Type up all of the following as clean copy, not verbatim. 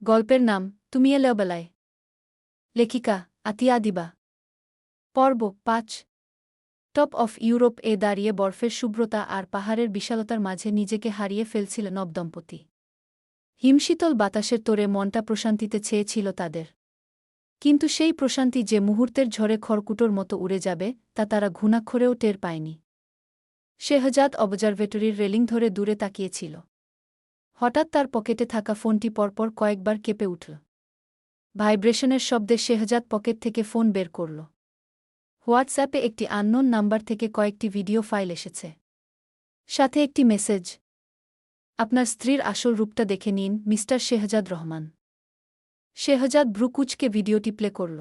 গল্পের নাম তুমি এলে বেলায়। লেখিকা আতিয়া দিবা। পর্ব ৫। টপ অফ ইউরোপ এ দাঁড়িয়ে বরফের শুভ্রতা আর পাহাড়ের বিশালতার মাঝে নিজেকে হারিয়ে ফেলছিল নবদম্পতি। হিমশীতল বাতাসের তোড়ে মনটা প্রশান্তিতে ছেয়েছিল তাদের। কিন্তু সেই প্রশান্তি যে মুহূর্তের ঝড়ে খড়কুটোর মতো উড়ে যাবে তা তারা ঘুণাক্ষরেও টের পায়নি। শেহজাদ অবজারভেটরির রেলিং ধরে দূরে তাকিয়েছিল। হঠাৎ তার পকেটে থাকা ফোনটি পরপর কয়েকবার কেঁপে উঠল। ভাইব্রেশনের শব্দে শেহজাদ পকেট থেকে ফোন বের করল। হোয়াটসঅ্যাপে একটি আননোন নাম্বার থেকে কয়েকটি ভিডিও ফাইল এসেছে, সাথে একটি মেসেজ। আপনার স্ত্রীর আসল রূপটা দেখে নিন, মিস্টার শেহজাদ রহমান। শেহজাদ ভ্রুকুচকে ভিডিওটি প্লে করল।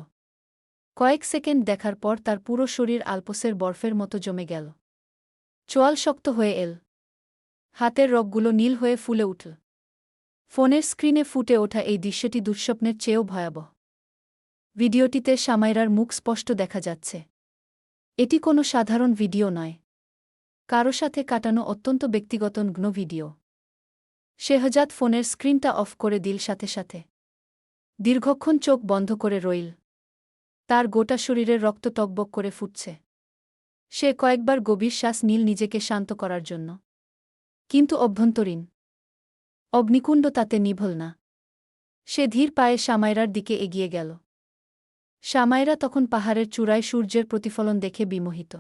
কয়েক সেকেন্ড দেখার পর তার পুরো শরীর আলপসের বরফের মতো জমে গেল। চোয়াল শক্ত হয়ে এল। হাতের রগগুলো নীল হয়ে ফুলে উঠল। ফোনের স্ক্রিনে ফুটে ওঠা এই দৃশ্যটি দুঃস্বপ্নের চেয়েও ভয়াবহ। ভিডিওটিতে সামাইরার মুখ স্পষ্ট দেখা যাচ্ছে। এটি কোনো সাধারণ ভিডিও নয়, কারো সাথে কাটানো অত্যন্ত ব্যক্তিগত ঘন ভিডিও। শেহজাদ ফোনের স্ক্রিনটা অফ করে দিল সাথে সাথে। দীর্ঘক্ষণ চোখ বন্ধ করে রইল। তার গোটা শরীরের রক্ত টকবক করে ফুটছে। সে কয়েকবার গভীর শ্বাস নিল নিজেকে শান্ত করার জন্য। কিন্তু অভ্যন্তরীণ অগ্নিকুণ্ড তাতে নিভল না। সে ধীর পায়ে সামাইরার দিকে এগিয়ে গেল। সামাইরা তখন পাহাড়ের চূড়ায় সূর্যের প্রতিফলন দেখে বিমোহিত।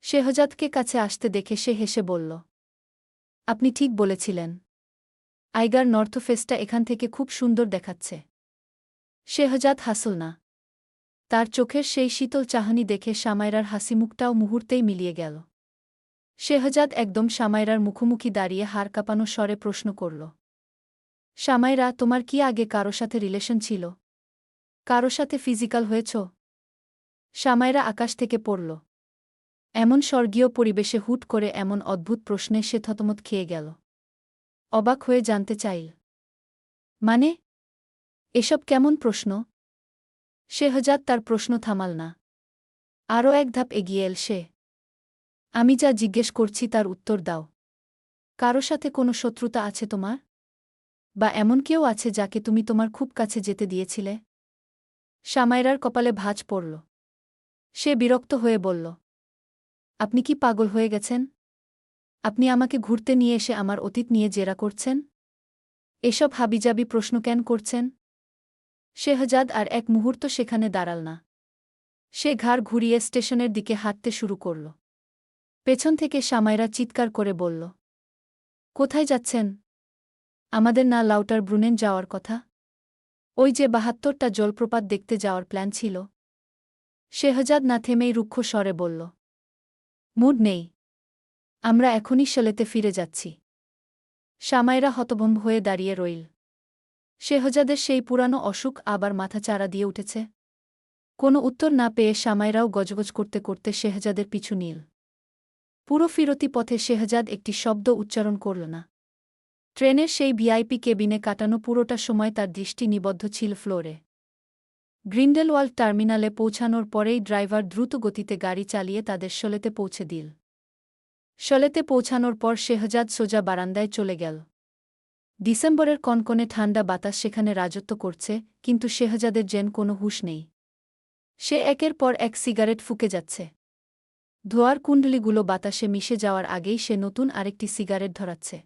শেহজাদকে কাছে আসতে দেখে সে হেসে বলল, আপনি ঠিক বলেছিলেন। আইগার নর্থ ফেসটা এখান থেকে খুব সুন্দর দেখাচ্ছে। শেহজাদ হাসল না। তার চোখের সেই শীতল চাহনি দেখে সামাইরার হাসিমুখটাও মুহূর্তেই মিলিয়ে গেল। শেহজাদ একদম সামাইরার মুখোমুখি দাঁড়িয়ে হাড় কাঁপানো স্বরে প্রশ্ন করল, সামাইরা, তোমার কি আগে কারো সাথে রিলেশন ছিল? কারো সাথে ফিজিক্যাল হয়েছ? সামাইরা আকাশ থেকে পড়ল। এমন স্বর্গীয় পরিবেশে হুট করে এমন অদ্ভুত প্রশ্নে সে থতমত খেয়ে গেল। অবাক হয়ে জানতে চাইল, মানে, এসব কেমন প্রশ্ন? শেহজাদ তার প্রশ্ন থামাল না। আরও এক ধাপ এগিয়ে এল সে। আমি যা জিজ্ঞেস করছি তার উত্তর দাও। কারো সাথে কোনো শত্রুতা আছে তোমার? বা এমন কেউ আছে যাকে তুমি তোমার খুব কাছে যেতে দিয়েছিলে? সামাইরার কপালে ভাঁজ পড়ল। সে বিরক্ত হয়ে বলল, আপনি কি পাগল হয়ে গেছেন? আপনি আমাকে ঘুরতে নিয়ে এসে আমার অতীত নিয়ে জেরা করছেন? এসব হাবিজাবি প্রশ্ন কেন করছেন? শেহজাদ আর এক মুহূর্ত সেখানে দাঁড়াল না। সে ঘাড় ঘুরিয়ে স্টেশনের দিকে হাঁটতে শুরু করল। পেছন থেকে সামাইরা চিৎকার করে বলল, কোথায় যাচ্ছেন? আমাদের না লাউটার ব্রুনেন যাওয়ার কথা? ওই যে ৭২টা জলপ্রপাত দেখতে যাওয়ার প্ল্যান ছিল। শেহজাদ না থেমেই রুক্ষ স্বরে বলল, মুড নেই। আমরা এখনই শেলেতে ফিরে যাচ্ছি। সামাইরা হতভম্ব হয়ে দাঁড়িয়ে রইল। শেহজাদের সেই পুরানো অসুখ আবার মাথাচাড়া দিয়ে উঠেছে। কোনো উত্তর না পেয়ে সামাইরাও গজগজ করতে করতে শেহজাদের পিছু নিল। পুরো ফিরতি পথে শেহজাদ একটি শব্দ উচ্চারণ করল না। ট্রেনের সেই ভিআইপি কেবিনে কাটানো পুরোটা সময় তার দৃষ্টি নিবদ্ধ ছিল ফ্লোরে। গ্রিন্ডেলওয়াল্ড টার্মিনালে পৌঁছানোর পরেই ড্রাইভার দ্রুত গতিতে গাড়ি চালিয়ে তাদের শোলেতে পৌঁছে দিল। শোলেতে পৌঁছানোর পর শেহজাদ সোজা বারান্দায় চলে গেল। ডিসেম্বরের কনকনে ঠান্ডা বাতাস সেখানে রাজত্ব করছে, কিন্তু শেহজাদের যেন কোনো হুঁশ নেই। সে একের পর এক সিগারেট ফুঁকে যাচ্ছে। ধোঁয়ার কুণ্ডলীগুলো বাতাসে মিশে যাওয়ার আগেই সে নতুন আরেকটি সিগারেট ধরাচ্ছে।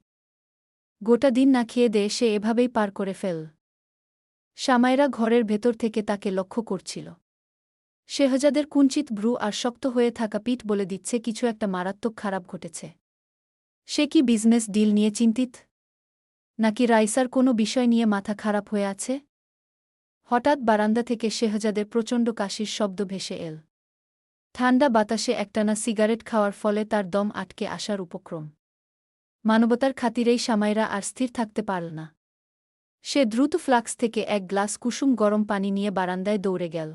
গোটা দিন না খেয়ে দেয়ে সে এভাবেই পার করে ফেল। সামাইরা ঘরের ভেতর থেকে তাকে লক্ষ্য করছিল। শেহজাদের কুঞ্চিত ভ্রু আর শক্ত হয়ে থাকা পিঠ বলে দিচ্ছে কিছু একটা মারাত্মক খারাপ ঘটেছে। সে কি বিজনেস ডিল নিয়ে চিন্তিত? নাকি রাইসার কোনো বিষয় নিয়ে মাথা খারাপ হয়ে আছে? হঠাৎ বারান্দা থেকে শেহজাদের প্রচণ্ড কাশির শব্দ ভেসে এল। ঠান্ডা বাতাসে একটানা সিগারেট খাওয়ার ফলে তার দম আটকে আসার উপক্রম। মানবতার খাতিরেই সামাইরা আর স্থির থাকতে পারল না। সে দ্রুত ফ্লাক্স থেকে এক গ্লাস কুসুম গরম পানি নিয়ে বারান্দায় দৌড়ে গেল।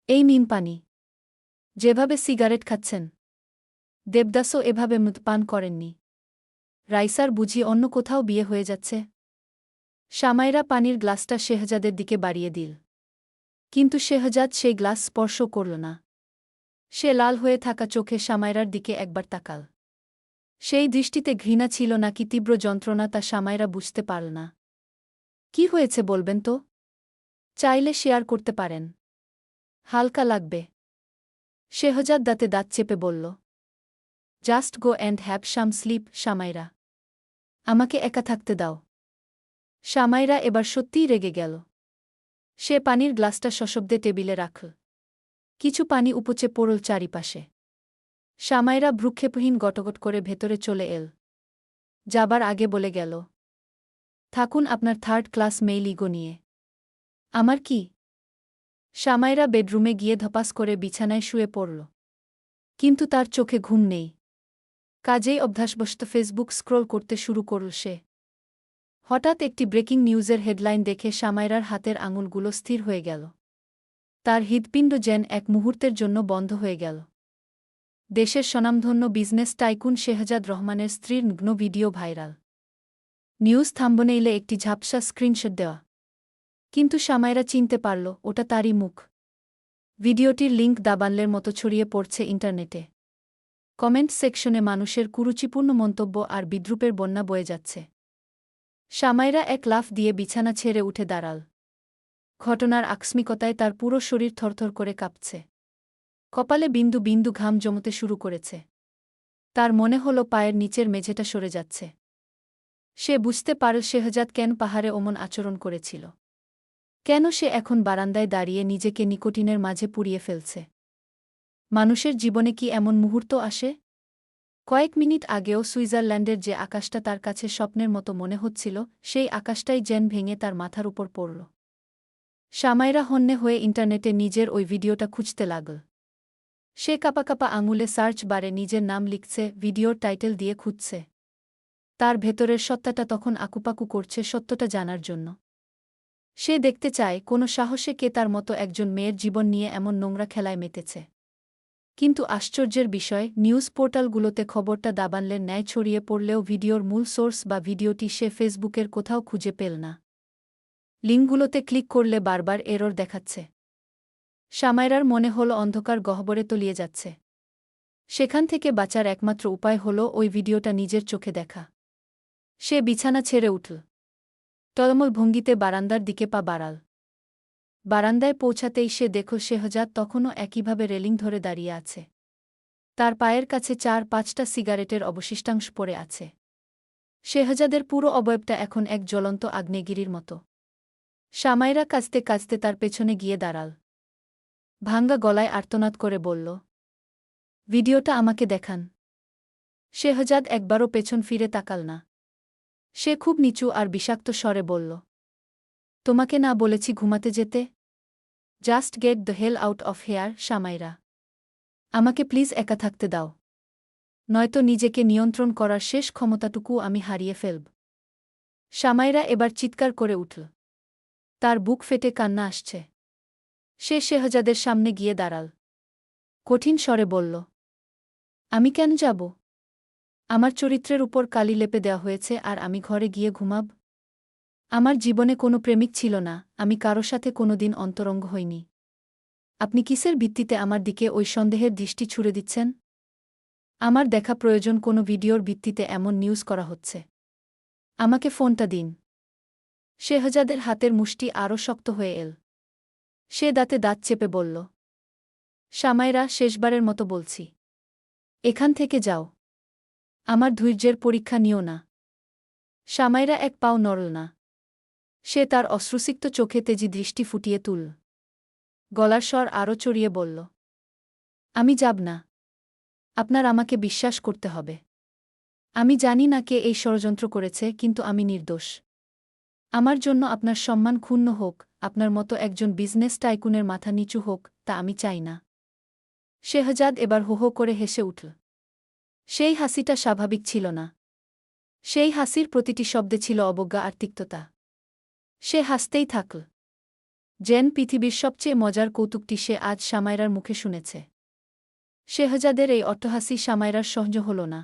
এই নিন পানি। যেভাবে সিগারেট খাচ্ছেন, দেবদাসও এভাবে মদ পান করেননি। রাইসার বুঝি অন্য কোথাও বিয়ে হয়ে যাচ্ছে? সামাইরা পানির গ্লাসটা শেহজাদের দিকে বাড়িয়ে দিল। কিন্তু শেহজাদ সেই গ্লাস স্পর্শ করল না। সে লাল হয়ে থাকা চোখে সামাইরার দিকে একবার তাকাল। সেই দৃষ্টিতে ঘৃণা ছিল নাকি তীব্র যন্ত্রণা তা সামাইরা বুঝতে পারল না। কি হয়েছে বলবেন তো? চাইলে শেয়ার করতে পারেন। হালকা লাগবে। শেহজাদ দাঁতে দাঁত চেপে বলল। Just go and have some sleep, Shamaira. আমাকে একা থাকতে দাও। শামাইরা এবার সত্যিই রেগে গেল। সে পানির গ্লাসটা সশব্দে টেবিলে রাখল। কিছু পানি উপচে পড়ল চারিপাশে। শামাইরা ভ্রুক্ষেপহীন গটগট করে ভেতরে চলে এল। যাবার আগে বলে গেল, থাকুন আপনার থার্ড ক্লাস মেইল ইগো নিয়ে। আমার কি? শামাইরা বেডরুমে গিয়ে ধপাস করে বিছানায় শুয়ে পড়ল। কিন্তু তার চোখে ঘুম নেই। কাজেই অভ্যাসবশত ফেসবুক স্ক্রোল করতে শুরু করল সে। হঠাৎ একটি ব্রেকিং নিউজের হেডলাইন দেখে শামাইরার হাতের আঙুলগুলো স্থির হয়ে গেল। তার হৃৎপিণ্ড যেন এক মুহূর্তের জন্য বন্ধ হয়ে গেল। দেশের স্বনামধন্য বিজনেস টাইকুন শেহজাদ রহমানের স্ত্রীর নগ্ন ভিডিও ভাইরাল। নিউজ থাম্বনেইলে একটি ঝাপসা স্ক্রিনশট দেওয়া। কিন্তু শামাইরা চিনতে পারল ওটা তারই মুখ। ভিডিওটির লিঙ্ক দাবানলের মতো ছড়িয়ে পড়ছে ইন্টারনেটে। কমেন্ট সেকশনে মানুষের কুরুচিপূর্ণ মন্তব্য আর বিদ্রূপের বন্যা বয়ে যাচ্ছে। শামাইরা এক লাফ দিয়ে বিছানা ছেড়ে উঠে দাঁড়াল। ঘটনার আকস্মিকতায় তার পুরো শরীর থরথর করে কাঁপছে। কপালে বিন্দু বিন্দু ঘাম জমতে শুরু করেছে। তার মনে হল পায়ের নিচের মেঝেটা সরে যাচ্ছে। সে বুঝতে পারল শেহজাদ কেন পাহাড়ে অমন আচরণ করেছিল। কেন সে এখন বারান্দায় দাঁড়িয়ে নিজেকে নিকোটিনের মাঝে পুড়িয়ে ফেলছে। মানুষের জীবনে কি এমন মুহূর্ত আসে? কয়েক মিনিট আগেও সুইজারল্যান্ডের যে আকাশটা তার কাছে স্বপ্নের মতো মনে হচ্ছিল, সেই আকাশটাই যেন ভেঙে তার মাথার উপর পড়ল। শামাইরা হন্যে হয়ে ইন্টারনেটে নিজের ওই ভিডিওটা খুঁজতে লাগল। সে কাঁপা কাঁপা আঙুলে সার্চ বারে নিজের নাম লিখছে, ভিডিওর টাইটেল দিয়ে খুঁজছে। তার ভেতরের সত্তাটা তখন আকুপাকু করছে সত্যটা জানার জন্য। সে দেখতে চায় কোনো সাহসে কে তার মতো একজন মেয়ের জীবন নিয়ে এমন নোংরা খেলায় মেতেছে। কিন্তু আশ্চর্যের বিষয়, নিউজ পোর্টালগুলোতে খবরটা দাবানলের ন্যায় ছড়িয়ে পড়লেও ভিডিওর মূল সোর্স বা ভিডিওটি সে ফেসবুকের কোথাও খুঁজে পেল না। লিঙ্কগুলোতে ক্লিক করলে বারবার এরর দেখাচ্ছে। শামাইরার মনে হল অন্ধকার গহ্বরে তলিয়ে যাচ্ছে। সেখান থেকে বাঁচার একমাত্র উপায় হল ওই ভিডিওটা নিজের চোখে দেখা। সে বিছানা ছেড়ে উঠল। টলমল ভঙ্গিতে বারান্দার দিকে পা বাড়াল। বারান্দায় পৌঁছাতেই সে দেখল শেহজাদ তখনও একইভাবে রেলিং ধরে দাঁড়িয়ে আছে। তার পায়ের কাছে ৪-৫টা সিগারেটের অবশিষ্টাংশ পড়ে আছে। শেহজাদের পুরো অবয়বটা এখন এক জ্বলন্ত আগ্নেয়গিরির মতো। শামাইরা কাঁচতে কাঁচতে তার পেছনে গিয়ে দাঁড়াল। ভাঙ্গা গলায় আর্তনাদ করে বলল, ভিডিওটা আমাকে দেখান। শেহজাদ একবারও পেছন ফিরে তাকাল না। সে খুব নিচু আর বিষাক্ত স্বরে বলল, তোমাকে না বলেছি ঘুমাতে যেতে? Just get the hell out of here, Shamaira. আমাকে প্লিজ একা থাকতে দাও। নয়তো নিজেকে নিয়ন্ত্রণ করার শেষ ক্ষমতাটুকু আমি হারিয়ে ফেলব। শামাইরা এবার চিৎকার করে উঠল। তার বুক ফেটে কান্না আসছে। সে শেহজাদের সামনে গিয়ে দাঁড়াল। কঠিন স্বরে বলল, আমি কেন যাব? আমার চরিত্রের উপর কালি লেপে দেওয়া হয়েছে আর আমি ঘরে গিয়ে ঘুমাব? আমার জীবনে কোনো প্রেমিক ছিল না, আমি কারো সাথে কোনোদিন অন্তরঙ্গ হইনি। আপনি কিসের ভিত্তিতে আমার দিকে ওই সন্দেহের দৃষ্টি ছুড়ে দিচ্ছেন? আমার দেখা প্রয়োজন কোনো ভিডিওর ভিত্তিতে এমন নিউজ করা হচ্ছে। আমাকে ফোনটা দিন। শেহজাদের হাতের মুষ্টি আরও শক্ত হয়ে এল। সে দাঁতে দাঁত চেপে বলল, শামাইরা, শেষবারের মতো বলছি, এখান থেকে যাও। আমার ধৈর্যের পরীক্ষা নিও না। শামাইরা এক পাও নড়ল না। সে তার অশ্রুসিক্ত চোখে তেজি দৃষ্টি ফুটিয়ে তুলল। গলার স্বর আরও চড়িয়ে বলল, আমি যাব না। আপনার আমাকে বিশ্বাস করতে হবে। আমি জানি না কে এই ষড়যন্ত্র করেছে, কিন্তু আমি নির্দোষ। আমার জন্য আপনার সম্মান ক্ষুণ্ণ হোক, আপনার মতো একজন বিজনেস টাইকুনের মাথা নিচু হোক, তা আমি চাই না। শেহজাদ এবার হো হো করে হেসে উঠল। সেই হাসিটা স্বাভাবিক ছিল না। সেই হাসির প্রতিটি শব্দে ছিল অবজ্ঞা আর তিক্ততা। সে হাসতেই থাকল। যেন পৃথিবীর সবচেয়ে মজার কৌতুকটি সে আজ শামাইরার মুখে শুনেছে। শেহজাদের এই অট্টহাসি শামাইরার সহ্য হল না।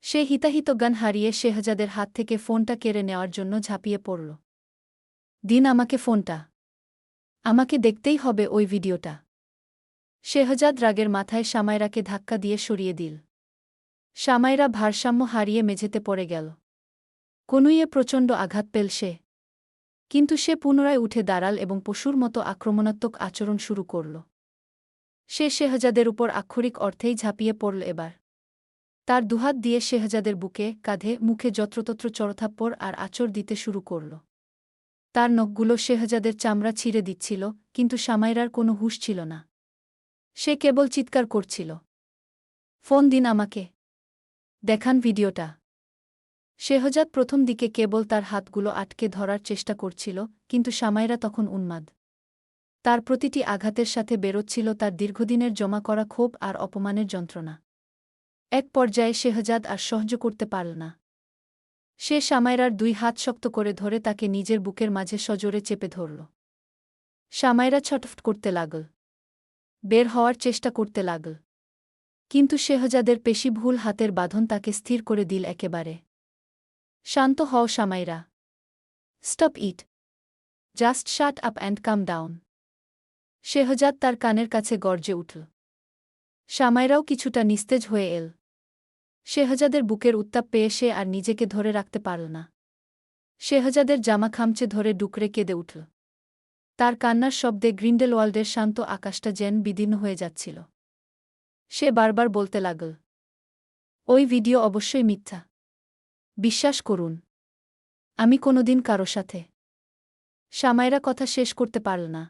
সে হিতাহিত জ্ঞান হারিয়ে শেহজাদের হাত থেকে ফোনটা কেড়ে নেওয়ার জন্য ঝাঁপিয়ে পড়ল। দিন আমাকে ফোনটা। আমাকে দেখতেই হবে ওই ভিডিওটা। শেহজাদ রাগের মাথায় শামাইরাকে ধাক্কা দিয়ে সরিয়ে দিল। শামাইরা ভারসাম্য হারিয়ে মেঝেতে পড়ে গেল। কনুইয়ে প্রচণ্ড আঘাত পেল সে। কিন্তু সে পুনরায় উঠে দাঁড়াল এবং পশুর মতো আক্রমণাত্মক আচরণ শুরু করল। সে শেহজাদের উপর আক্ষরিক অর্থেই ঝাঁপিয়ে পড়ল এবার। তার দুহাত দিয়ে শেহজাদের বুকে, কাঁধে, মুখে যত্রতত্র চড়থাপ্পড় আর আঁচড় দিতে শুরু করল। তার নখগুলো শেহজাদের চামড়া ছিঁড়ে দিচ্ছিল, কিন্তু সামাইরার কোনো হুঁশ ছিল না। সে কেবল চিৎকার করছিল, ফোন দিন আমাকে, দেখান ভিডিওটা। শেহজাদ প্রথম দিকে কেবল তার হাতগুলো আটকে ধরার চেষ্টা করছিল, কিন্তু সামাইরা তখন উন্মাদ। তার প্রতিটি আঘাতের সাথে বেরোচ্ছিল তার দীর্ঘদিনের জমা করা ক্ষোভ আর অপমানের যন্ত্রণা। এক পর্যায়ে শেহজাদ আর সহ্য করতে পারল না। সে সামাইরার 2 হাত শক্ত করে ধরে তাকে নিজের বুকের মাঝে সজোরে চেপে ধরল। সামাইরা ছটফট করতে লাগল, বের হওয়ার চেষ্টা করতে লাগল। কিন্তু শেহজাদের পেশিভুল হাতের বাঁধন তাকে স্থির করে দিল একেবারে। শান্ত হও Samaira. Stop it. Just shut up and calm down. Shehzad তার কানের কাছে গর্জে উঠল। সামাইরাও কিছুটা নিস্তেজ হয়ে এল। শেহজাদের বুকের উত্তাপ পেয়ে সে আর নিজেকে ধরে রাখতে পারল না। শেহজাদের জামা খামচে ধরে ডুকরে কেঁদে উঠল। তার কান্নার শব্দে গ্রিন্ডেলওয়াল্ডের শান্ত আকাশটা যেন বিদীর্ণ হয়ে যাচ্ছিল। সে বারবার বলতে লাগল, ওই ভিডিও অবশ্যই মিথ্যা। বিশ্বাস করুন, আমি কোনোদিন কারো সাথে। সামাইরা কথা শেষ করতে পারল না।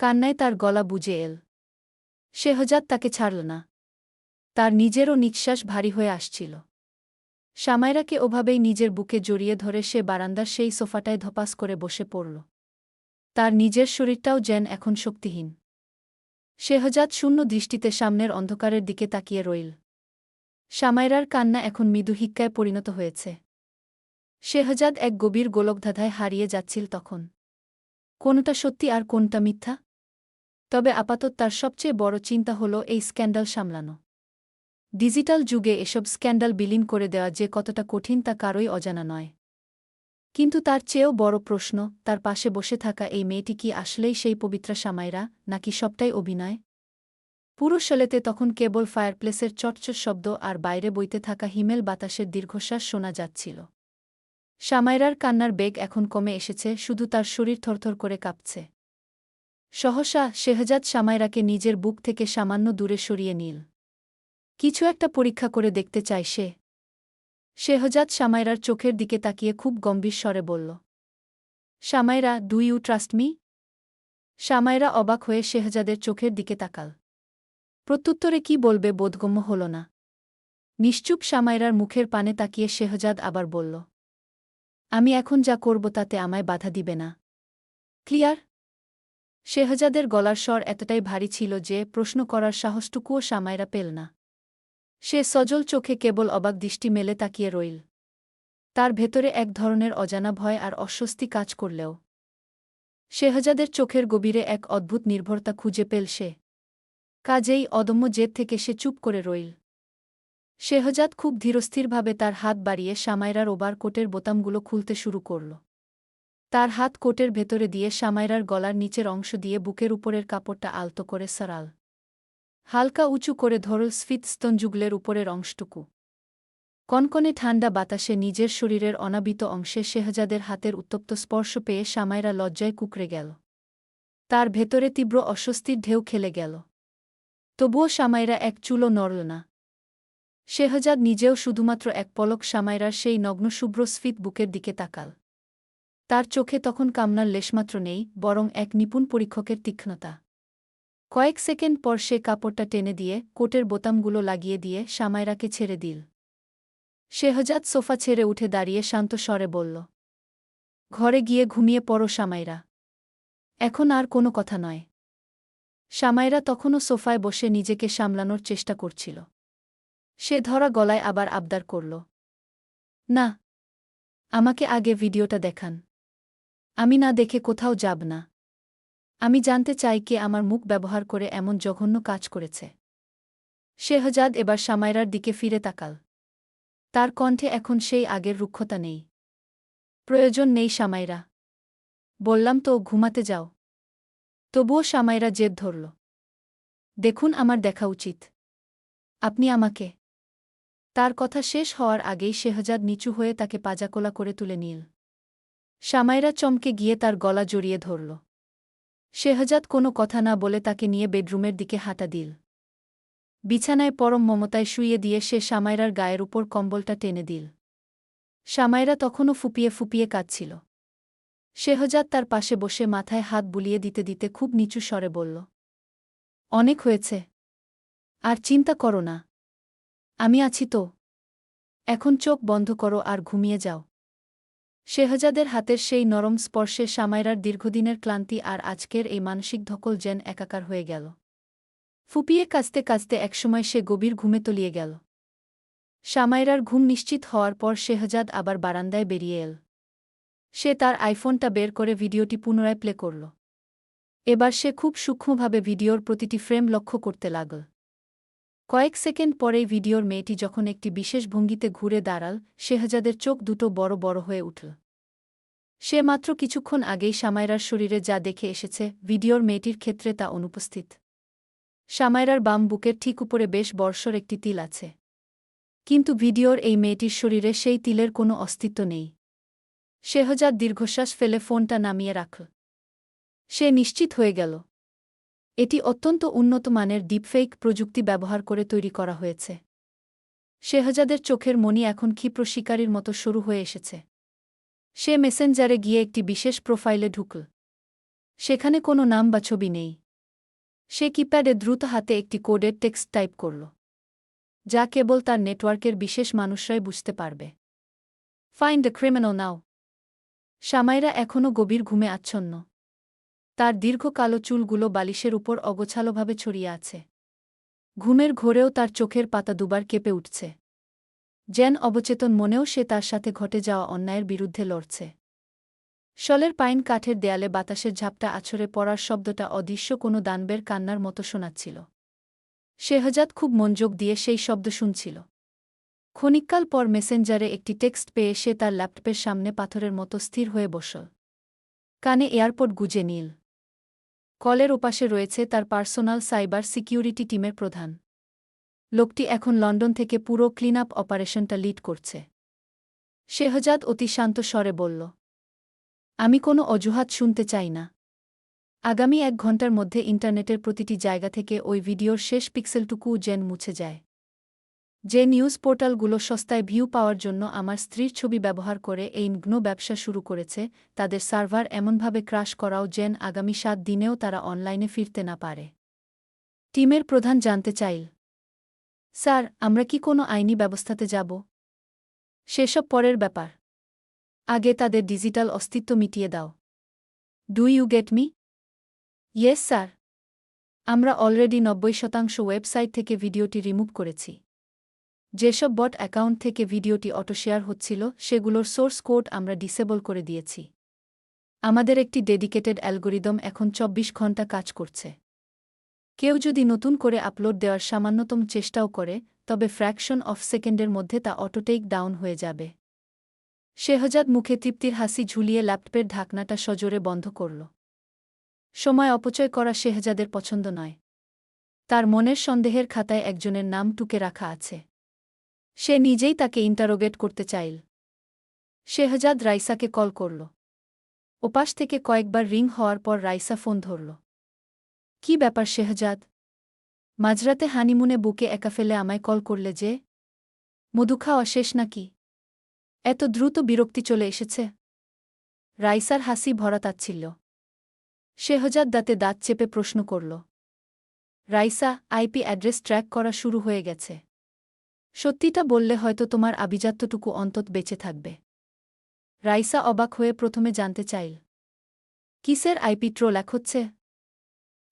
কান্নায় তার গলা বুজে এল। শেহজাদ তাকে ছাড়ল না। তার নিজেরও নিঃশ্বাস ভারী হয়ে আসছিল। সামাইরাকে ওভাবেই নিজের বুকে জড়িয়ে ধরে সে বারান্দার সেই সোফাটায় ধপাস করে বসে পড়ল। তার নিজের শরীরটাও যেন এখন শক্তিহীন। শেহজাদ শূন্য দৃষ্টিতে সামনের অন্ধকারের দিকে তাকিয়ে রইল। সামাইরার কান্না এখন মৃদু হিক্কায় পরিণত হয়েছে। শেহজাদ এক গভীর গোলকধাঁধায় হারিয়ে যাচ্ছিল তখন। কোনটা সত্যি আর কোনটা মিথ্যা? তবে আপাতত তার সবচেয়ে বড় চিন্তা হল এই স্ক্যান্ডাল সামলানো। ডিজিটাল যুগে এসব স্ক্যান্ডাল বিলীন করে দেওয়া যে কতটা কঠিন তা কারোই অজানা নয়। কিন্তু তার চেয়েও বড় প্রশ্ন, তার পাশে বসে থাকা এই মেয়েটি কি আসলেই সেই পবিত্রা সামাইরা, নাকি সবটাই অভিনয়? পুরো শোলেতে তখন কেবল ফায়ারপ্লেসের চটচট শব্দ আর বাইরে বইতে থাকা হিমেল বাতাসের দীর্ঘশ্বাস শোনা যাচ্ছিল। সামাইরার কান্নার বেগ এখন কমে এসেছে, শুধু তার শরীর থরথর করে কাঁপছে। সহসা শেহজাদ সামাইরাকে নিজের বুক থেকে সামান্য দূরে সরিয়ে নিল। কিছু একটা পরীক্ষা করে দেখতে চায় সে। শেহজাদ সামাইরার চোখের দিকে তাকিয়ে খুব গম্ভীর স্বরে বলল, Samaira, do you trust me? Samaira অবাক হয়ে শেহজাদের চোখের দিকে তাকাল। প্রত্যুত্তরে কি বলবে বোধগম্য হল না। নিশ্চুপ সামাইরার মুখের পানে তাকিয়ে শেহজাদ আবার বলল, আমি এখন যা করব তাতে আমায় বাধা দিবে না, ক্লিয়ার? শেহজাদের গলার স্বর এতটাই ভারী ছিল যে প্রশ্ন করার সাহসটুকুও সামাইরা পেল না। সে সজল চোখে কেবল অবাক দৃষ্টি মেলে তাকিয়ে রইল। তার ভেতরে এক ধরনের অজানা ভয় আর অস্বস্তি কাজ করলেও শেহজাদের চোখের গভীরে এক অদ্ভুত নির্ভরতা খুঁজে পেল সে। কাজেই অদম্য জেদ থেকে সে চুপ করে রইল। শেহজাদ খুব ধীরস্থিরভাবে তার হাত বাড়িয়ে সামাইরার ওভার কোটের বোতামগুলো খুলতে শুরু করল। তার হাত কোটের ভেতরে দিয়ে সামাইরার গলার নিচের অংশ দিয়ে বুকের উপরের কাপড়টা আলতো করে সরাল। হালকা উঁচু করে ধরল স্ফীত স্তনযুগলের উপরের অংশটুকু। কনকনে ঠান্ডা বাতাসে নিজের শরীরের অনাবিত অংশে শেহজাদের হাতের উত্তপ্ত স্পর্শ পেয়ে সামাইরা লজ্জায় কুঁকড়ে গেল। তার ভেতরে তীব্র অস্বস্তির ঢেউ খেলে গেল। তবুও সামাইরা এক চুলও নড়ল না। শেহজাদ নিজেও শুধুমাত্র এক পলক সামাইরার সেই নগ্ন শুভ্র স্ফীত বুকের দিকে তাকাল। তার চোখে তখন কামনার লেশমাত্র নেই, বরং এক নিপুণ পরীক্ষকের তীক্ষ্ণতা। কয়েক সেকেন্ড পর সে কাপড়টা টেনে দিয়ে কোটের বোতামগুলো লাগিয়ে দিয়ে সামাইরাকে ছেড়ে দিল। শেহজাদ সোফা ছেড়ে উঠে দাঁড়িয়ে শান্ত স্বরে বলল, ঘরে গিয়ে ঘুমিয়ে পড়ো সামাইরা। এখন আর কোনো কথা নয়। সামাইরা তখনও সোফায় বসে নিজেকে সামলানোর চেষ্টা করছিল। সে ধরা গলায় আবার আবদার করল, না, আমাকে আগে ভিডিওটা দেখান। আমি না দেখে কোথাও যাব না। আমি জানতে চাই কে আমার মুখ ব্যবহার করে এমন জঘন্য কাজ করেছে। শেহজাদ এবার সামাইরার দিকে ফিরে তাকাল। তার কণ্ঠে এখন সেই আগের রুক্ষতা নেই। প্রয়োজন নেই সামাইরা। বললাম তো ঘুমাতে যাও। তবুও সামাইরা জেদ ধরল, দেখুন, আমার দেখা উচিত। আপনি আমাকে। তার কথা শেষ হওয়ার আগেই শেহজাদ নিচু হয়ে তাকে পাজাকোলা করে তুলে নিল। শামাইরা চমকে গিয়ে তার গলা জড়িয়ে ধরল। শেহজাদ কোনো কথা না বলে তাকে নিয়ে বেডরুমের দিকে হাঁটা দিল। বিছানায় পরম মমতায় শুইয়ে দিয়ে সে শামাইরার গায়ের উপর কম্বলটা টেনে দিল। শামাইরা তখনও ফুপিয়ে ফুপিয়ে কাঁদছিল। শেহজাদ তার পাশে বসে মাথায় হাত বুলিয়ে দিতে দিতে খুব নিচু স্বরে বলল, অনেক হয়েছে, আর চিন্তা করো না, আমি আছি তো, এখন চোখ বন্ধ করো আর ঘুমিয়ে যাও। শেহজাদের হাতের সেই নরম স্পর্শে শামাইরার দীর্ঘদিনের ক্লান্তি আর আজকের এই মানসিক ধকল যেন একাকার হয়ে গেল। ফুপিয়ে কাঁচতে কাঁচতে একসময় সে গভীর ঘুমে তলিয়ে গেল। শামাইরার ঘুম নিশ্চিত হওয়ার পর শেহজাদ আবার বারান্দায় বেরিয়ে এল। সে তার আইফোনটা বের করে ভিডিওটি পুনরায় প্লে করল। এবার সে খুব সূক্ষ্মভাবে ভিডিওর প্রতিটি ফ্রেম লক্ষ্য করতে লাগল। কয়েক সেকেন্ড পরেই ভিডিওর মেয়েটি যখন একটি বিশেষ ভঙ্গিতে ঘুরে দাঁড়াল, শেহজাদের চোখ দুটো বড় বড় হয়ে উঠল। সে মাত্র কিছুক্ষণ আগেই শামাইরার শরীরে যা দেখে এসেছে, ভিডিওর মেয়েটির ক্ষেত্রে তা অনুপস্থিত। শামাইরার বাম বুকের ঠিক উপরে বেশ বর্ষর একটি তিল আছে, কিন্তু ভিডিওর এই মেয়েটির শরীরে সেই তিলের কোনো অস্তিত্ব নেই। শেহজাদ দীর্ঘশ্বাস ফেলে ফোনটা নামিয়ে রাখল। সে নিশ্চিত হয়ে গেল, এটি অত্যন্ত উন্নত মানের ডিপফেক প্রযুক্তি ব্যবহার করে তৈরি করা হয়েছে। শেহজাদের চোখের মণি এখন ক্ষিপ্র শিকারীর মতো সরু হয়ে এসেছে। সে মেসেঞ্জারে গিয়ে একটি বিশেষ প্রোফাইলে ঢুকল। সেখানে কোনো নাম বা ছবি নেই। সে কিপ্যাডে দ্রুত হাতে একটি কোডের টেক্সট টাইপ করল, যা কেবল তার নেটওয়ার্কের বিশেষ মানুষরাই বুঝতে পারবে। ফাইন্ড দ্য ক্রিমিনাল নাও। শামাইরা এখনও গভীর ঘুমে আচ্ছন্ন। তার দীর্ঘ কালো চুলগুলো বালিশের উপর অগোছালোভাবে ছড়িয়ে আছে। ঘুমের ঘোরেও তার চোখের পাতা দুবার কেঁপে উঠছে, যেন অবচেতন মনেও সে তার সাথে ঘটে যাওয়া অন্যায়ের বিরুদ্ধে লড়ছে। শলের পাইন কাঠের দেয়ালে বাতাসের ঝাপটা আছড়ে পড়ার শব্দটা অদৃশ্য কোনো দানবের কান্নার মতো শোনাচ্ছিল। শেহজাদ খুব মনোযোগ দিয়ে সেই শব্দ শুনছিল। ক্ষণিককাল পর মেসেঞ্জারে একটি টেক্সট পেয়ে সে তার ল্যাপটপের সামনে পাথরের মতো স্থির হয়ে বসল। কানে এয়ারপড গুজে নীল। কলের ওপাশে রয়েছে তার পার্সোনাল সাইবার সিকিউরিটি টিমের প্রধান। লোকটি এখন লন্ডন থেকে পুরো ক্লিন আপ অপারেশনটা লিড করছে। শেহজাদ অতি শান্ত স্বরে বলল, আমি কোনো অজুহাত শুনতে চাই না। আগামী 1 ঘণ্টার মধ্যে ইন্টারনেটের প্রতিটি জায়গা থেকে ওই ভিডিওর শেষ পিক্সেলটুকুও যেন মুছে যায়। যে নিউজ পোর্টালগুলো সস্তায় ভিউ পাওয়ার জন্য আমার স্ত্রীর ছবি ব্যবহার করে এই নিগ্ন ব্যবসা শুরু করেছে, তাদের সার্ভার এমনভাবে ক্রাশ করাও যেন আগামী 7 দিনেও তারা অনলাইনে ফিরতে না পারে। টিমের প্রধান জানতে চাইল, স্যার, আমরা কি কোনো আইনি ব্যবস্থাতে যাব? সেসব পরের ব্যাপার। আগে তাদের ডিজিটাল অস্তিত্ব মিটিয়ে দাও। Do you get me? Yes sir. আমরা অলরেডি 90% ওয়েবসাইট থেকে ভিডিওটি রিমুভ করেছি। যেসব বট অ্যাকাউন্ট থেকে ভিডিওটি অটোশেয়ার হচ্ছিল, সেগুলোর সোর্স কোড আমরা ডিসেবল করে দিয়েছি। আমাদের একটি ডেডিকেটেড অ্যালগোরিদম এখন 24 ঘন্টা কাজ করছে। কেউ যদি নতুন করে আপলোড দেওয়ার সামান্যতম চেষ্টাও করে, তবে ফ্র্যাকশন অফ সেকেন্ডের মধ্যে তা অটোটেক ডাউন হয়ে যাবে। শেহজাদ মুখে তৃপ্তির হাসি ঝুলিয়ে ল্যাপটপের ঢাকনাটা সজোরে বন্ধ করল। সময় অপচয় করা শেহজাদের পছন্দ নয়। তার মনের সন্দেহের খাতায় একজনের নাম টুকে রাখা আছে। সে নিজেই তাকে ইন্টারোগেট করতে চাইল। শেহজাদ রাইসাকে কল করল। ওপাশ থেকে কয়েকবার রিং হওয়ার পর রাইসা ফোন ধরল। কি ব্যাপার শেহজাদ? মাঝরাতে হানিমুনে বুকে একা ফেলে আমায় কল করলে যে? মধু খাওয়া শেষ নাকি? এত দ্রুত বিরক্তি চলে এসেছে? রাইসার হাসি ভরা তাচ্ছিল্য। শেহজাদ দাঁতে দাঁত চেপে প্রশ্ন করল। রাইসা, আইপি অ্যাড্রেস ট্র্যাক করা শুরু হয়ে গেছে। সত্যিটা বললে হয়তো তোমার আভিজাত্যটুকু অন্তত বেঁচে থাকবে। রাইসা অবাক হয়ে প্রথমে জানতে চাইল, কিসের আইপি ট্রোল হচ্ছে?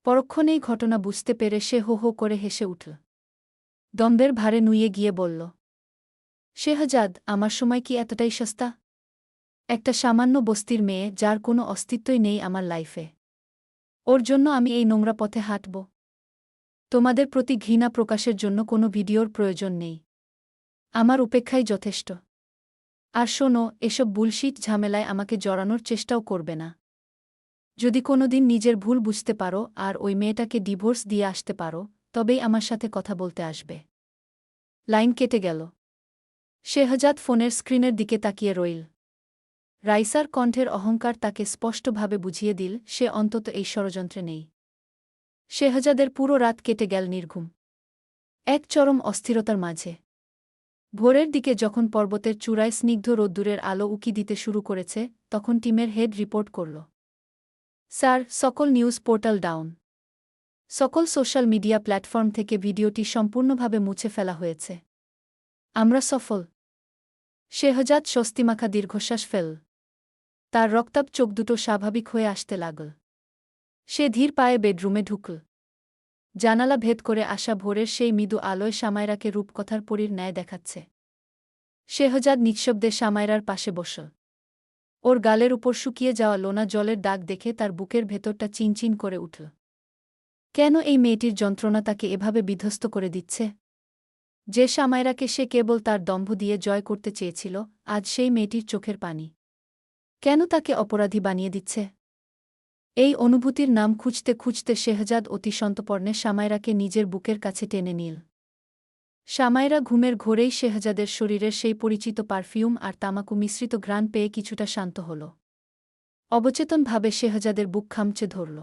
পরক্ষণেই ঘটনা বুঝতে পেরে সে হো হো করে হেসে উঠল। দম্বের ভারে নুইয়ে গিয়ে বলল, শেহজাদ, আমার সময় কি এতটাই সস্তা? একটা সামান্য বস্তির মেয়ে, যার কোনো অস্তিত্বই নেই আমার লাইফে। ওর জন্য আমি এই নোংরা পথে হাঁটব? তোমাদের প্রতি ঘৃণা প্রকাশের জন্য কোনো ভিডিওর প্রয়োজন নেই। আমার উপেক্ষাই যথেষ্ট। আর শোনো, এসব বুলশিট ঝামেলায় আমাকে জড়ানোর চেষ্টাও করবে না। যদি কোনোদিন নিজের ভুল বুঝতে পারো আর ওই মেয়েটাকে ডিভোর্স দিয়ে আসতে পারো, তবেই আমার সাথে কথা বলতে আসবে। লাইন কেটে গেল। শেহজাদ ফোনের স্ক্রিনের দিকে তাকিয়ে রইল। রাইসার কণ্ঠের অহংকার তাকে স্পষ্টভাবে বুঝিয়ে দিল সে অন্তত এই ষড়যন্ত্রে নেই। শেহজাদের পুরো রাত কেটে গেল নির্ঘুম, এক চরম অস্থিরতার মাঝে। ভোরের দিকে যখন পর্বতের চূড়ায় স্নিগ্ধ রোদ্দুরের আলো উকি দিতে শুরু করেছে, তখন টিমের হেড রিপোর্ট করল, স্যার, সকল নিউজ পোর্টাল ডাউন। সকল সোশ্যাল মিডিয়া প্ল্যাটফর্ম থেকে ভিডিওটি সম্পূর্ণভাবে মুছে ফেলা হয়েছে। আমরা সফল। শেহজাদ স্বস্তিমাখা দীর্ঘশ্বাস ফেল। তার রক্তাভ চোখ দুটো স্বাভাবিক হয়ে আসতে লাগল। সে ধীর পায়ে বেডরুমে ঢুকল। জানালা ভেদ করে আসা ভোরের সেই মৃদু আলোয় সামাইরাকে রূপকথার পরীর ন্যায় দেখাচ্ছে। শেহজাদ নিঃশব্দে সামাইরার পাশে বসল। ওর গালের উপর শুকিয়ে যাওয়া লোনা জলের দাগ দেখে তার বুকের ভেতরটা চিনচিন করে উঠল। কেন এই মেয়েটির যন্ত্রণা তাকে এভাবে বিধ্বস্ত করে দিচ্ছে? যে সামাইরাকে সে কেবল তার দম্ভ দিয়ে জয় করতে চেয়েছিল, আজ সেই মেয়েটির চোখের পানি কেন তাকে অপরাধী বানিয়ে দিচ্ছে? এই অনুভূতির নাম খুঁজতে খুঁজতে শেহজাদ অতি সন্তর্পণে সামাইরাকে নিজের বুকের কাছে টেনে নিল। সামাইরা ঘুমের ঘোরেই শেহজাদের শরীরের সেই পরিচিত পারফিউম আর তামাকু মিশ্রিত ঘ্রাণ পেয়ে কিছুটা শান্ত হল। অবচেতনভাবে শেহজাদের বুক খামচে ধরল।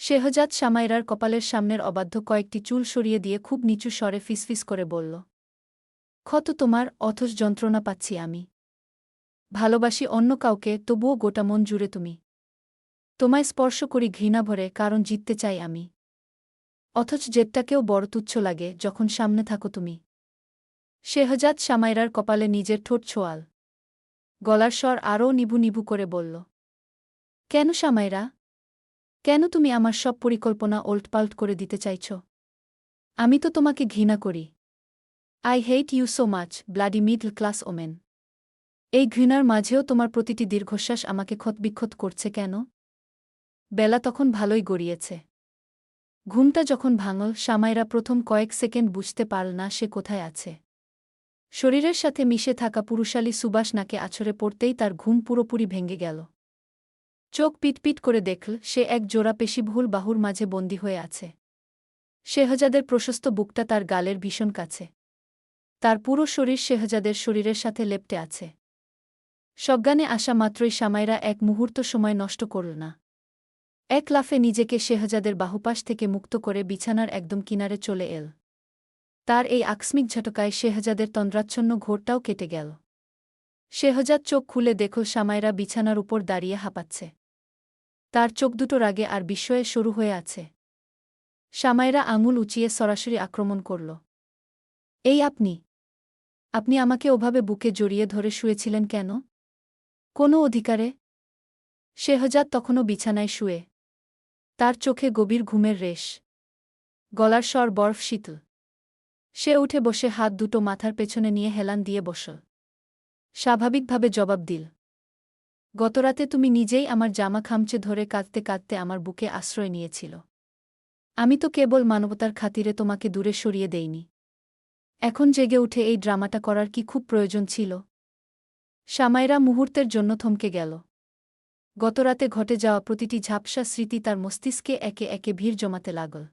শেহজাদ সামাইরার কপালের সামনের অবাধ্য কয়েকটি চুল সরিয়ে দিয়ে খুব নিচু স্বরে ফিসফিস করে বলল, ক্ষত তোমার, অথচ যন্ত্রণা পাচ্ছি আমি। ভালোবাসি অন্য কাউকে, তবুও গোটা মন জুড়ে তুমি। তোমায় স্পর্শ করি ঘৃণা ভরে, কারণ জিততে চাই আমি। অথচ জেদটাকেও বড় তুচ্ছ লাগে যখন সামনে থাকো তুমি। শেহজাদ সামাইরার কপালে নিজের ঠোঁট ছোঁয়াল। গলার স্বর আরও নিভু নিভু করে বলল, কেন সামাইরা? কেন তুমি আমার সব পরিকল্পনা ওলটপালট করে দিতে চাইছ? আমি তো তোমাকে ঘৃণা করি। I hate you so much, bloody middle class women. এই ঘৃণার মাঝেও তোমার প্রতিটি দীর্ঘশ্বাস আমাকে ক্ষতবিক্ষত করছে কেন? বেলা তখন ভালোই গড়িয়েছে। ঘুমটা যখন ভাঙল, সামাইরা প্রথম কয়েক সেকেন্ড বুঝতে পারল না সে কোথায় আছে। শরীরের সাথে মিশে থাকা পুরুষালী সুবাস নাকে আছড়ে পড়তেই তার ঘুম পুরোপুরি ভেঙে গেল। চোখ পিটপিট করে দেখল সে এক জোড়া পেশিবহুল বাহুর মাঝে বন্দী হয়ে আছে। শেহজাদের প্রশস্ত বুকটা তার গালের ভীষণ কাছে। তার পুরো শরীর শেহজাদের শরীরের সাথে লেপ্টে আছে। সজ্ঞানে আসা মাত্রই সামাইরা এক মুহূর্ত সময় নষ্ট করল না। এক লাফে নিজেকে শেহজাদের বাহুপাশ থেকে মুক্ত করে বিছানার একদম কিনারে চলে এল। তার এই আকস্মিক ঝটকায় শেহজাদের তন্দ্রাচ্ছন্ন ঘোরটাও কেটে গেল। শেহজাদ চোখ খুলে দেখল সামাইরা বিছানার উপর দাঁড়িয়ে হাঁপাচ্ছে। তার চোখ দুটো রাগে আর বিস্ময়ে সরু হয়ে আছে। সামাইরা আঙুল উঁচিয়ে সরাসরি আক্রমণ করল। এই আপনি আপনি আমাকে ওভাবে বুকে জড়িয়ে ধরে শুয়েছিলেন কেন? কোনো অধিকারে? শেহজাদ তখনও বিছানায় শুয়ে। তার চোখে গভীর ঘুমের রেশ। গলার স্বর বরফ শীতল। সে উঠে বসে হাত দুটো মাথার পেছনে নিয়ে হেলান দিয়ে বসল। স্বাভাবিকভাবে জবাব দিল, গতরাতে তুমি নিজেই আমার জামা খামচে ধরে কাঁদতে কাঁদতে আমার বুকে আশ্রয় নিয়েছিল। আমি তো কেবল মানবতার খাতিরে তোমাকে দূরে সরিয়ে দেইনি। এখন জেগে উঠে এই ড্রামাটা করার কি খুব প্রয়োজন ছিল? সামাইরা মুহূর্তের জন্য থমকে গেল। গতরাতে ঘটে যাওয়া প্রতিটি ঝাপসা স্মৃতি তার মস্তিষ্কে একে একে ভিড় জমাতে লাগল।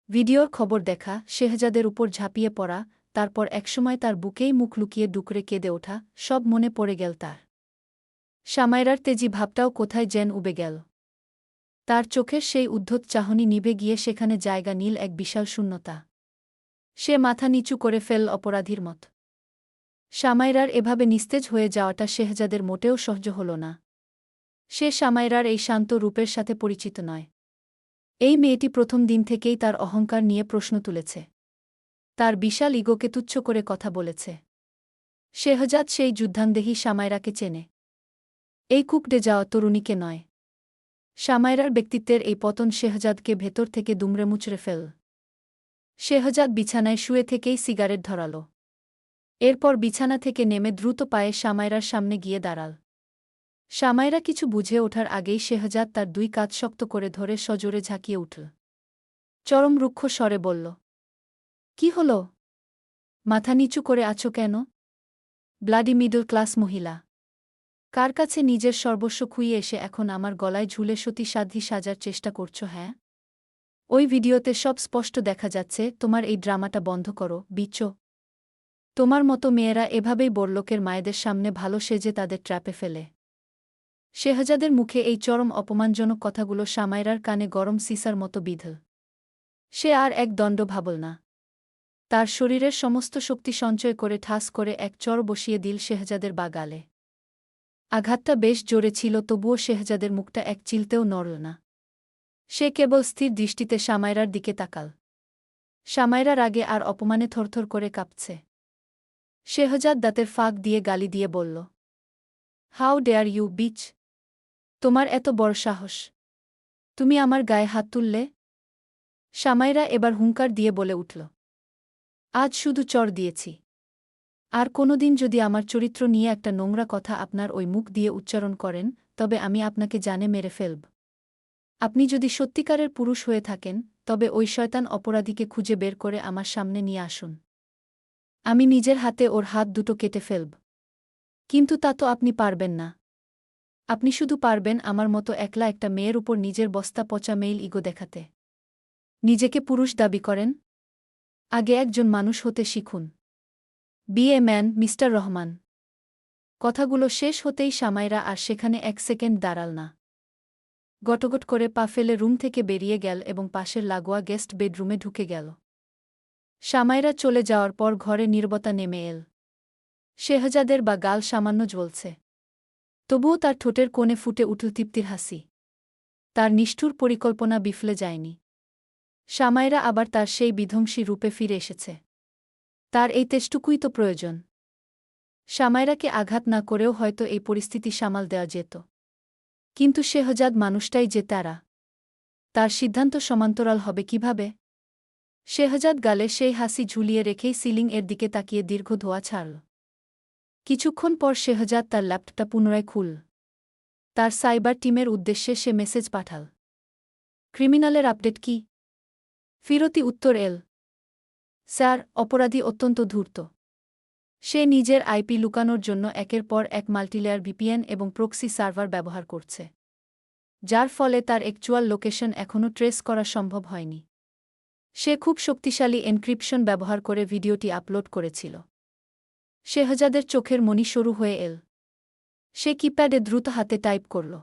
ভিডিওর খবর দেখা, শেহজাদের উপর ঝাঁপিয়ে পড়া, তারপর একসময় তার বুকেই মুখ লুকিয়ে ডুকরে কেঁদে ওঠা, সব মনে পড়ে গেল তার। সামাইরার তেজি ভাবটাও কোথায় যেন উবে গেল। তার চোখের সেই উদ্ধত চাহনি নিভে গিয়ে সেখানে জায়গা নিল এক বিশাল শূন্যতা। সে মাথা নিচু করে ফেলল অপরাধীর মত। সামাইরার এভাবে নিস্তেজ হয়ে যাওয়াটা শেহজাদের মোটেও সহ্য হল না। সে সামাইরার এই শান্ত রূপের সাথে পরিচিত নয়। এই মেয়েটি প্রথম দিন থেকেই তার অহংকার নিয়ে প্রশ্ন তুলেছে। তার বিশাল ইগোকে তুচ্ছ করে কথা বলেছে। শেহজাদ সেই যুদ্ধাঙ্গদেহী সামাইরাকে চেনে, এই কুকড়ে যাওয়া তরুণীকে নয়। সামাইরার ব্যক্তিত্বের এই পতন শেহজাদকে ভেতর থেকে দুমড়ে মুচড়ে ফেল। শেহজাদ বিছানায় শুয়ে থেকেই সিগারেট ধরাল। এরপর বিছানা থেকে নেমে দ্রুত পায়ে সামাইরার সামনে গিয়ে দাঁড়াল। সামাইরা কিছু বুঝে ওঠার আগেই শেহজাদ তার দুই কাঁধ শক্ত করে ধরে সজোরে ঝাঁকিয়ে উঠল। চরম রুক্ষ স্বরে বলল, কি হল? মাথা নিচু করে আছো কেন? ব্লাডি মিডল ক্লাস মহিলা, কার কাছে নিজের সর্বস্ব খুইয়ে এসে এখন আমার গলায় ঝুলে সতী সাধ্বী সাজার চেষ্টা করছো? হ্যাঁ, ওই ভিডিওতে সব স্পষ্ট দেখা যাচ্ছে। তোমার এই ড্রামাটা বন্ধ করো, বিচ্চো। তোমার মতো মেয়েরা এভাবেই বড়লোকের মায়েদের সামনে ভালো সেজে তাদের ট্র্যাপে ফেলে। শেহজাদের মুখে এই চরম অপমানজনক কথাগুলো সামাইরার কানে গরম সিসার মতো বিঁধল। সে আর এক দণ্ড ভাবল না। তার শরীরের সমস্ত শক্তি সঞ্চয় করে ঠাস করে এক চর বসিয়ে দিল শেহজাদের বাগালে। আঘাতটা বেশ জোরে ছিল, তবুও শেহজাদের মুখটা এক চিলতেও নড়ল না। সে কেবল স্থির দৃষ্টিতে সামাইরার দিকে তাকাল। সামাইরা রাগে আর অপমানে থরথর করে কাঁপছে। শেহজাদ দাঁতের ফাঁক দিয়ে গালি দিয়ে বলল, হাউ ডেয়ার ইউ বিচ! তোমার এত বড় সাহস! তুমি আমার গায়ে হাত তুললে! সামাইরা এবার হুঙ্কার দিয়ে বলে উঠল, আজ শুধু চর দিয়েছি। আর কোনোদিন যদি আমার চরিত্র নিয়ে একটা নোংরা কথা আপনার ওই মুখ দিয়ে উচ্চারণ করেন, তবে আমি আপনাকে জানে মেরে ফেলব। আপনি যদি সত্যিকারের পুরুষ হয়ে থাকেন, তবে ওই শয়তান অপরাধীকে খুঁজে বের করে আমার সামনে নিয়ে আসুন। আমি নিজের হাতে ওর হাত দুটো কেটে ফেলব। কিন্তু তা তো আপনি পারবেন না। আপনি শুধু পারবেন আমার মতো একলা একটা মেয়ের উপর নিজের বস্তা পচা মেইল ইগো দেখাতে। নিজেকে পুরুষ দাবি করেন? আগে একজন মানুষ হতে শিখুন। Be a man, mister Rahman. কথাগুলো শেষ হতেই সামাইরা আর সেখানে এক সেকেন্ড দাঁড়াল না। গটগট করে পা ফেলে রুম থেকে বেরিয়ে গেল এবং পাশের লাগোয়া গেস্ট বেডরুমে ঢুকে গেল। সামাইরা চলে যাওয়ার পর ঘরে নীরবতা নেমে এল। শেহজাদের বা গাল সামান্য জ্বলছে। তবুও তার ঠোঁটের কোণে ফুটে উঠল তৃপ্তির হাসি। তার নিষ্ঠুর পরিকল্পনা বিফলে যায়নি। সামাইরা আবার তার সেই বিধ্বংসী রূপে ফিরে এসেছে। তার এই তেষ্টুকুই তো প্রয়োজন। সামাইরাকে আঘাত না করেও হয়তো এই পরিস্থিতি সামাল দেওয়া যেত। কিন্তু শেহজাদ মানুষটাই যে তারা। তার সিদ্ধান্ত সমান্তরাল হবে কিভাবে? শেহজাদ গালে সেই হাসি ঝুলিয়ে রেখেই সিলিং এর দিকে তাকিয়ে দীর্ঘ ধোয়া ছাড়ল। কিছুক্ষণ পর শেহজাদ তার ল্যাপটপটা পুনরায় খুলল। তার সাইবার টিমের উদ্দেশ্যে সে মেসেজ পাঠাল। ক্রিমিনালের আপডেট কি? ফিরতি উত্তর এল, স্যার, অপরাধী অত্যন্ত ধূর্ত। সে নিজের আইপি লুকানোর জন্য একের পর এক মাল্টিলেয়ার ভিপিএন এবং প্রক্সি সার্ভার ব্যবহার করছে, যার ফলে তার অ্যাকচুয়াল লোকেশন এখনও ট্রেস করা সম্ভব হয়নি। সে খুব শক্তিশালী এনক্রিপশন ব্যবহার করে ভিডিওটি আপলোড করেছিল। শেহজাদের চোখের মণি সরু হয়ে এল। সে কিপ্যাডে দ্রুত হাতে টাইপ করল,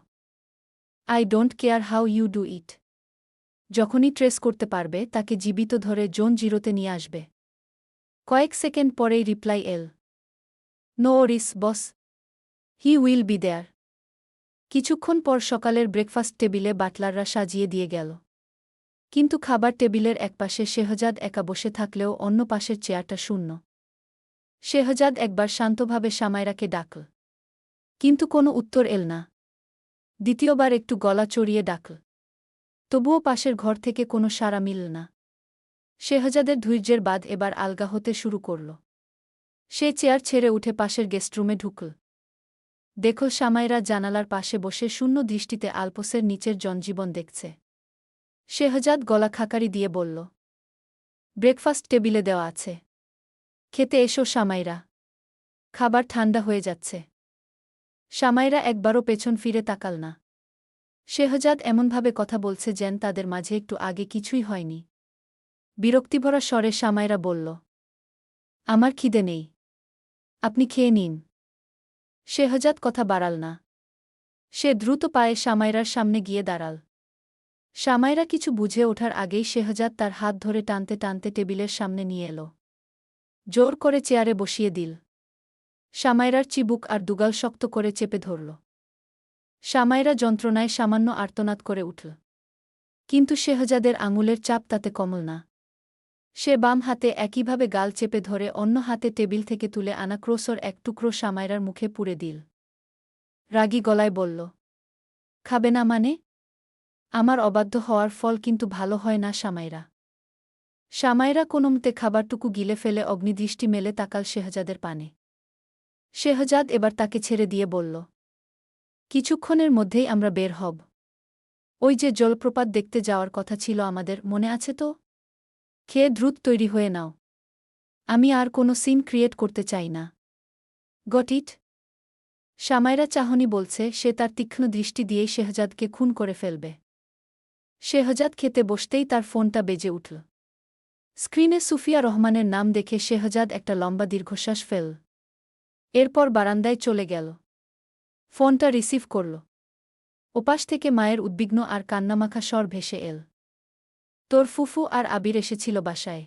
I don't care how you do it. যখনই ট্রেস করতে পারবে তাকে জীবিত ধরে জোন জিরোতে নিয়ে আসবে। কয়েক সেকেন্ড পরেই রিপ্লাই এল, no worries boss, he will be there. কিছুক্ষণ পর সকালের ব্রেকফাস্ট টেবিলে বাটলাররা সাজিয়ে দিয়ে গেল। কিন্তু খাবার টেবিলের একপাশে শেহজাদ একা বসে থাকলেও অন্য পাশের চেয়ারটা শূন্য। শেহজাদ একবার শান্তভাবে সামাইরাকে ডাকল, কিন্তু কোনো উত্তর এল না। দ্বিতীয়বার একটু গলা চড়িয়ে ডাকল, তবুও পাশের ঘর থেকে কোনো সাড়া মিলল না। শেহজাদের ধৈর্যের বাঁধ এবার আলগা হতে শুরু করল। সে চেয়ার ছেড়ে উঠে পাশের গেস্টরুমে ঢুকল। দেখল সামাইরা জানালার পাশে বসে শূন্য দৃষ্টিতে আলপোসের নিচের জনজীবন দেখছে। শেহজাদ গলা খাকারি দিয়ে বলল, ব্রেকফাস্ট টেবিলে দেওয়া আছে, খেতে এসো সামাইরা, খাবার ঠান্ডা হয়ে যাচ্ছে। সামাইরা একবারও পেছন ফিরে তাকাল না। শেহজাদ এমনভাবে কথা বলছে যেন তাদের মাঝে একটু আগে কিছুই হয়নি। বিরক্তিভরা স্বরে সামাইরা বলল, আমার খিদে নেই, আপনি খেয়ে নিন। শেহজাদ কথা বাড়াল না। সে দ্রুত পায়ে সামাইরার সামনে গিয়ে দাঁড়াল। সামাইরা কিছু বুঝে ওঠার আগেই শেহজাদ তার হাত ধরে টানতে টানতে টেবিলের সামনে নিয়ে এল। জোর করে চেয়ারে বসিয়ে দিল। সামাইরার চিবুক আর দুগাল শক্ত করে চেপে ধরল। সামাইরা যন্ত্রণায় সামান্য আর্তনাদ করে উঠল। কিন্তু শেহজাদের আঙুলের চাপ তাতে কমল না। সে বাম হাতে একইভাবে গাল চেপে ধরে অন্য হাতে টেবিল থেকে তুলে আনা ক্রোসর এক টুকরো সামাইরার মুখে পুরে দিল। রাগী গলায় বলল, খাবে না মানে? আমার অবাধ্য হওয়ার ফল কিন্তু ভালো হয় না সামাইরা। সামাইরা কোনোমতে খাবারটুকু গিলে ফেলে অগ্নিদৃষ্টি মেলে তাকাল শেহজাদের পানে। শেহজাদ এবার তাকে ছেড়ে দিয়ে বলল, কিছুক্ষণের মধ্যেই আমরা বের হব। ওই যে জলপ্রপাত দেখতে যাওয়ার কথা ছিল আমাদের, মনে আছে তো? খেয়ে দ্রুত তৈরি হয়ে নাও। আমি আর কোনো সিন ক্রিয়েট করতে চাই না। Got it? সামাইরা চাহনি বলছে সে তার তীক্ষ্ণ দৃষ্টি দিয়েই শেহজাদকে খুন করে ফেলবে। শেহজাদ খেতে বসতেই তার ফোনটা বেজে উঠল। স্ক্রিনে সুফিয়া রহমানের নাম দেখে শেহজাদ একটা লম্বা দীর্ঘশ্বাস ফেল। এরপর বারান্দায় চলে গেল। ফোনটা রিসিভ করল। ওপাশ থেকে মায়ের উদ্বিগ্ন আর কান্নামাখা স্বর ভেসে এল। তোর ফুফু আর আবির এসেছিল বাসায়।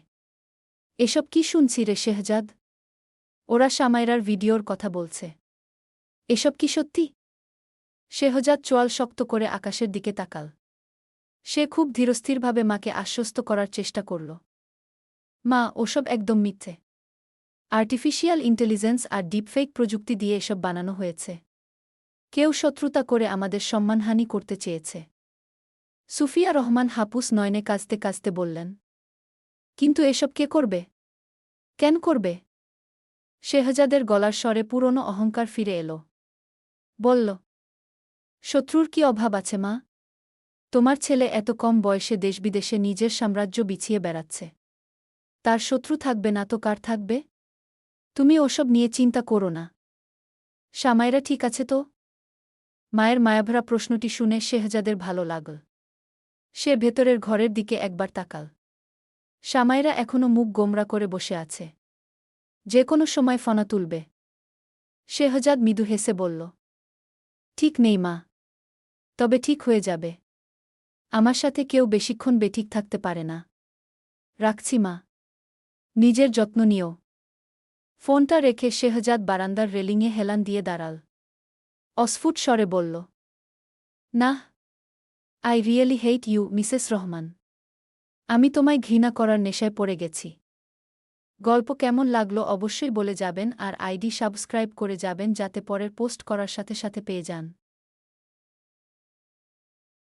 এসব কি শুনছি রে শেহজাদ? ওরা সামাইরার ভিডিওর কথা বলছে। এসব কি সত্যি? শেহজাদ চোয়াল শক্ত করে আকাশের দিকে তাকাল। সে খুব ধীরস্থিরভাবে মাকে আশ্বস্ত করার চেষ্টা করল। মা, ওসব একদম মিথ্যে। আর্টিফিশিয়াল ইন্টেলিজেন্স আর ডিপফেক প্রযুক্তি দিয়ে এসব বানানো হয়েছে। কেউ শত্রুতা করে আমাদের সম্মানহানি করতে চেয়েছে। সুফিয়া রহমান হাপুস নয়নে কাঁদতে কাঁদতে বললেন। কিন্তু এসব কে করবে? কেন করবে? শেহজাদের গলার স্বরে পুরনো অহংকার ফিরে এল। বলল, শত্রুর কি অভাব আছে মা? তোমার ছেলে এত কম বয়সে দেশবিদেশে নিজের সাম্রাজ্য বিছিয়ে বেড়াচ্ছে। তার শত্রু থাকবে না তো কার থাকবে? তুমি ওসব নিয়ে চিন্তা করো না। সামাইরা ঠিক আছে তো? মায়ের মায়াভরা প্রশ্নটি শুনে শেহজাদের ভালো লাগল। সে ভেতরের ঘরের দিকে একবার তাকাল। সামাইরা এখনো মুখ গোমরা করে বসে আছে। যে কোনো সময় ফনা তুলবে। শেহজাদ মৃদু হেসে বলল, ঠিক নেই মা। তবে ঠিক হয়ে যাবে। আমার সাথে কেউ বেশিক্ষণ বেঠিক থাকতে পারে না। রাখছি মা। নিজের যত্ন নিও। ফোনটা রেখে শেহজাদ বারান্দার রেলিংয়ে হেলান দিয়ে দাঁড়াল। অস্ফুট স্বরে বলল, না, I really hate you Mrs Rahman. আমি তোমায় ঘৃণা করার নেশায় পড়ে গেছি। গল্প কেমন লাগলো অবশ্যই বলে যাবেন আর আইডি সাবস্ক্রাইব করে যাবেন যাতে পরের পোস্ট করার সাথে সাথে পেয়ে যান।